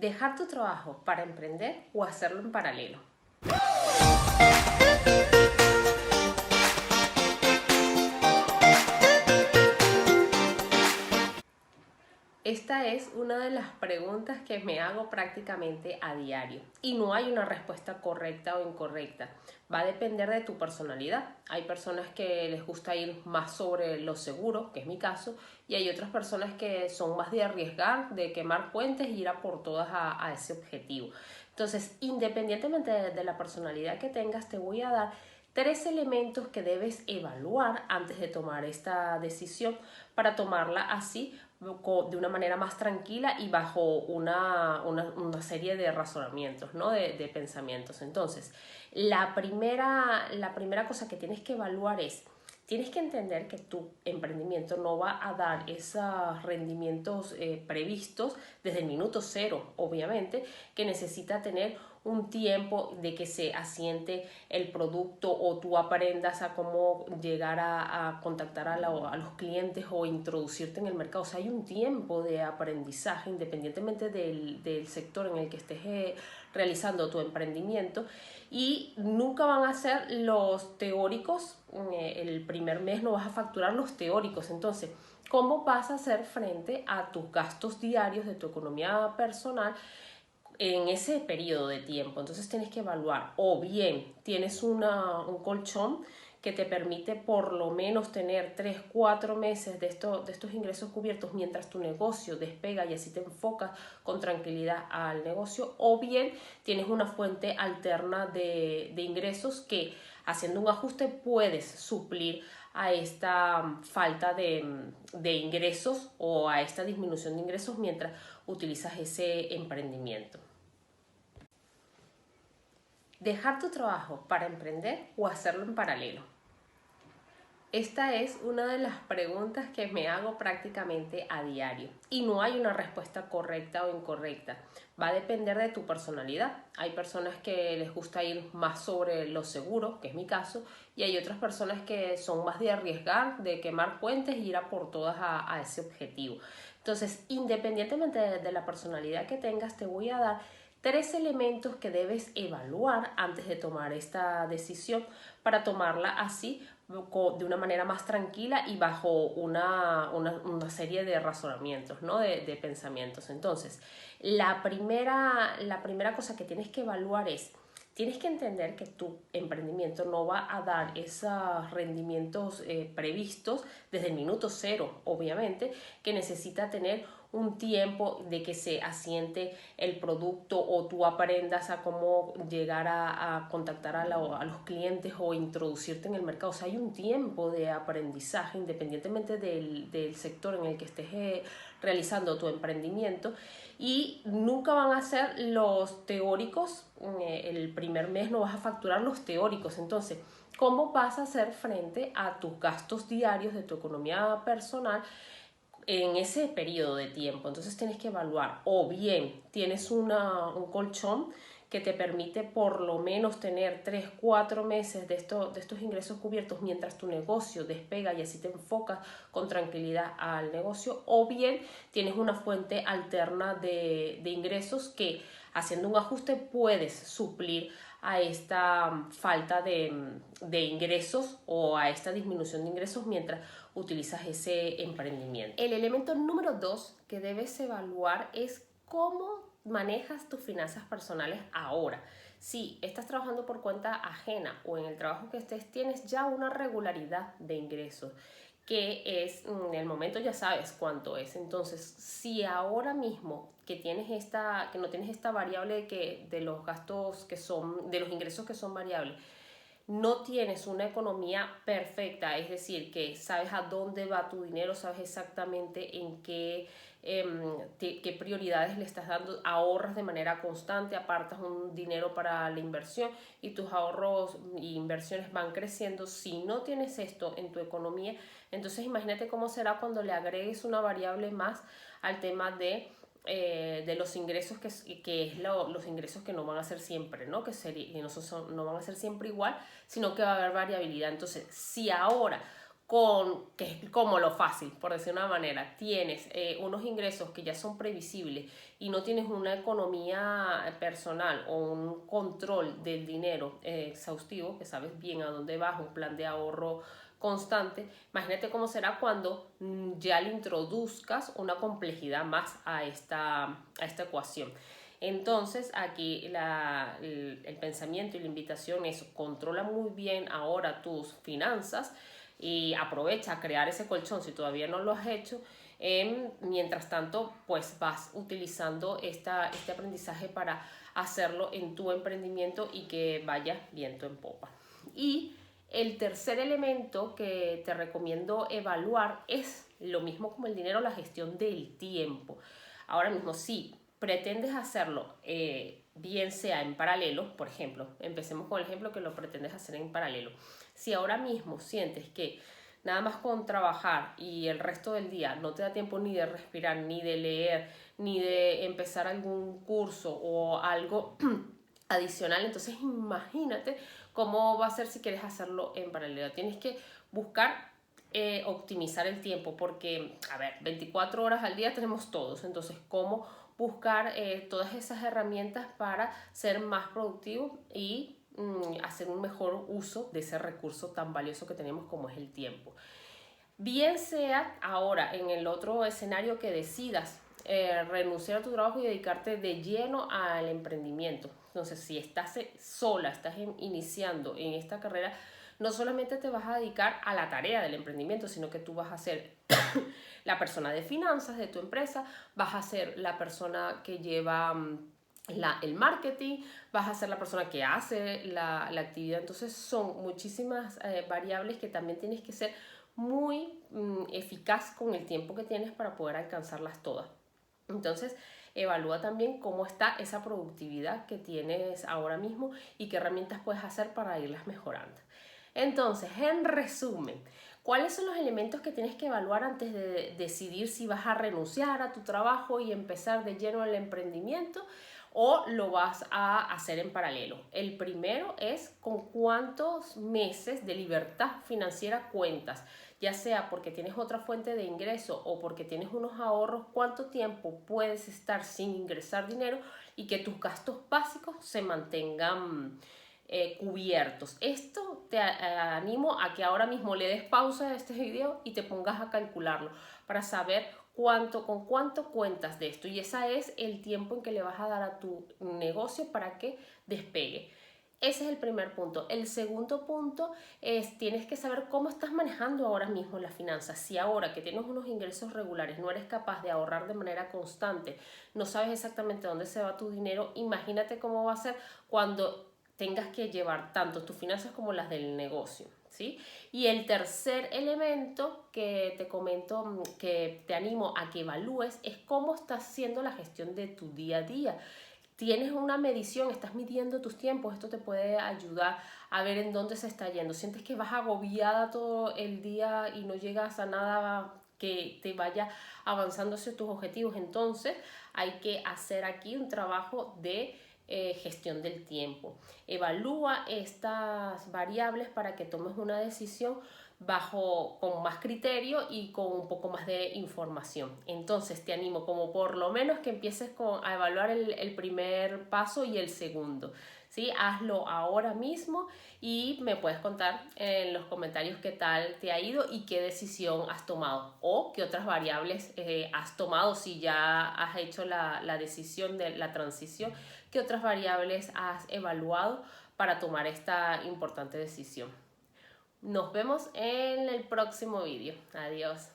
dejar tu trabajo para emprender o hacerlo en paralelo. Esta es una de las preguntas que me hago prácticamente a diario y no hay una respuesta correcta o incorrecta. Va a depender de tu personalidad. Hay personas que les gusta ir más sobre lo seguro, que es mi caso, y hay otras personas que son más de arriesgar, de quemar puentes y ir a por todas a ese objetivo. Entonces, independientemente de la personalidad que tengas, te voy a dar 3 elementos que debes evaluar antes de tomar esta decisión para tomarla así de una manera más tranquila y bajo una serie de razonamientos, ¿no? de pensamientos. Entonces, la primera cosa que tienes que evaluar es, tienes que entender que tu emprendimiento no va a dar esos rendimientos previstos desde el minuto cero, obviamente, que necesita tener un tiempo de que se asiente el producto o tú aprendas a cómo llegar a contactar a los clientes o introducirte en el mercado. O sea, hay un tiempo de aprendizaje independientemente del sector en el que estés realizando tu emprendimiento, y nunca van a ser los teóricos. El primer mes no vas a facturar los teóricos. Entonces, ¿cómo vas a hacer frente a tus gastos diarios de tu economía personal en ese periodo de tiempo? Entonces tienes que evaluar, o bien tienes un colchón que te permite por lo menos tener 3-4 meses de estos ingresos cubiertos mientras tu negocio despega, y así te enfocas con tranquilidad al negocio, o bien tienes una fuente alterna de ingresos que, haciendo un ajuste, puedes suplir a esta falta de ingresos o a esta disminución de ingresos mientras utilizas ese emprendimiento. Dejar tu trabajo para emprender o hacerlo en paralelo. Esta es una de las preguntas que me hago prácticamente a diario y no hay una respuesta correcta o incorrecta. Va a depender de tu personalidad. Hay personas que les gusta ir más sobre lo seguro, que es mi caso, y hay otras personas que son más de arriesgar, de quemar puentes y ir a por todas a ese objetivo. Entonces, independientemente de la personalidad que tengas, te voy a dar 3 elementos que debes evaluar antes de tomar esta decisión para tomarla así de una manera más tranquila y bajo una serie de razonamientos, ¿no? de pensamientos. Entonces, la primera cosa que tienes que evaluar es, tienes que entender que tu emprendimiento no va a dar esos rendimientos previstos desde el minuto cero, obviamente, que necesita tener un tiempo de que se asiente el producto o tú aprendas a cómo llegar a contactar a los clientes o introducirte en el mercado. O sea, hay un tiempo de aprendizaje independientemente del sector en el que estés realizando tu emprendimiento, y nunca van a ser los teóricos. El primer mes no vas a facturar los teóricos. Entonces, ¿cómo vas a hacer frente a tus gastos diarios de tu economía personal en ese periodo de tiempo? Entonces tienes que evaluar, o bien tienes un colchón que te permite por lo menos tener 3-4 meses de estos ingresos cubiertos mientras tu negocio despega, y así te enfocas con tranquilidad al negocio, o bien tienes una fuente alterna de ingresos que, haciendo un ajuste, puedes suplir a esta falta de ingresos o a esta disminución de ingresos mientras utilizas ese emprendimiento. El elemento número 2 que debes evaluar es cómo manejas tus finanzas personales ahora. Si estás trabajando por cuenta ajena o en el trabajo que estés, tienes ya una regularidad de ingresos, que es, en el momento ya sabes cuánto es. Entonces, si ahora mismo que no tienes esta variable de los gastos de los ingresos que son variables, no tienes una economía perfecta, es decir, que sabes a dónde va tu dinero, sabes exactamente en qué prioridades le estás dando, ahorras de manera constante, apartas un dinero para la inversión y tus ahorros e inversiones van creciendo. Si no tienes esto en tu economía, entonces imagínate cómo será cuando le agregues una variable más al tema de los ingresos, los ingresos que no van a ser siempre, ¿no? Que no van a ser siempre igual, sino que va a haber variabilidad. Entonces, si ahora que es como lo fácil, por decir una manera, tienes unos ingresos que ya son previsibles y no tienes una economía personal o un control del dinero exhaustivo, que sabes bien a dónde vas, un plan de ahorro constante, imagínate cómo será cuando ya le introduzcas una complejidad más a esta ecuación. Entonces aquí el pensamiento y la invitación es: controla muy bien ahora tus finanzas y aprovecha a crear ese colchón si todavía no lo has hecho. Mientras tanto, pues vas utilizando este aprendizaje para hacerlo en tu emprendimiento y que vaya viento en popa. Y el tercer elemento que te recomiendo evaluar es lo mismo como el dinero, la gestión del tiempo. Ahora mismo, si pretendes hacerlo, bien sea en paralelo, por ejemplo, empecemos con el ejemplo que lo pretendes hacer en paralelo. Si ahora mismo sientes que nada más con trabajar y el resto del día no te da tiempo ni de respirar, ni de leer, ni de empezar algún curso o algo adicional, entonces imagínate cómo va a ser si quieres hacerlo en paralelo. Tienes que buscar optimizar el tiempo porque, a ver, 24 horas al día tenemos todos, entonces cómo buscar todas esas herramientas para ser más productivo y hacer un mejor uso de ese recurso tan valioso que tenemos como es el tiempo. Bien sea ahora en el otro escenario que decidas renunciar a tu trabajo y dedicarte de lleno al emprendimiento. Entonces, si estás sola, estás iniciando en esta carrera, no solamente te vas a dedicar a la tarea del emprendimiento, sino que tú vas a ser la persona de finanzas de tu empresa, vas a ser la persona que lleva el marketing, vas a ser la persona que hace la actividad. Entonces son muchísimas variables que también tienes que ser muy eficaz con el tiempo que tienes para poder alcanzarlas todas. Entonces, evalúa también cómo está esa productividad que tienes ahora mismo y qué herramientas puedes hacer para irlas mejorando. Entonces, en resumen, ¿cuáles son los elementos que tienes que evaluar antes de decidir si vas a renunciar a tu trabajo y empezar de lleno el emprendimiento o lo vas a hacer en paralelo? El primero es con cuántos meses de libertad financiera cuentas, ya sea porque tienes otra fuente de ingreso o porque tienes unos ahorros, cuánto tiempo puedes estar sin ingresar dinero y que tus gastos básicos se mantengan cubiertos. Esto te animo a que ahora mismo le des pausa a este video y te pongas a calcularlo para saber con cuánto cuentas de esto, y ese es el tiempo en que le vas a dar a tu negocio para que despegue. Ese es el primer punto. El segundo punto es: tienes que saber cómo estás manejando ahora mismo las finanzas. Si ahora que tienes unos ingresos regulares no eres capaz de ahorrar de manera constante, no sabes exactamente dónde se va tu dinero, imagínate cómo va a ser cuando tengas que llevar tanto tus finanzas como las del negocio, ¿sí? Y el tercer elemento que te comento, que te animo a que evalúes, es cómo estás haciendo la gestión de tu día a día. Tienes una medición, estás midiendo tus tiempos, esto te puede ayudar a ver en dónde se está yendo. Sientes que vas agobiada todo el día y no llegas a nada que te vaya avanzando hacia tus objetivos, entonces hay que hacer aquí un trabajo de gestión del tiempo. Evalúa estas variables para que tomes una decisión con más criterio y con un poco más de información. Entonces te animo como por lo menos que empieces a evaluar el primer paso y el segundo, ¿sí? Hazlo ahora mismo y me puedes contar en los comentarios qué tal te ha ido y qué decisión has tomado o qué otras variables has tomado. Si ya has hecho la decisión de la transición, qué otras variables has evaluado para tomar esta importante decisión. Nos vemos en el próximo vídeo. Adiós.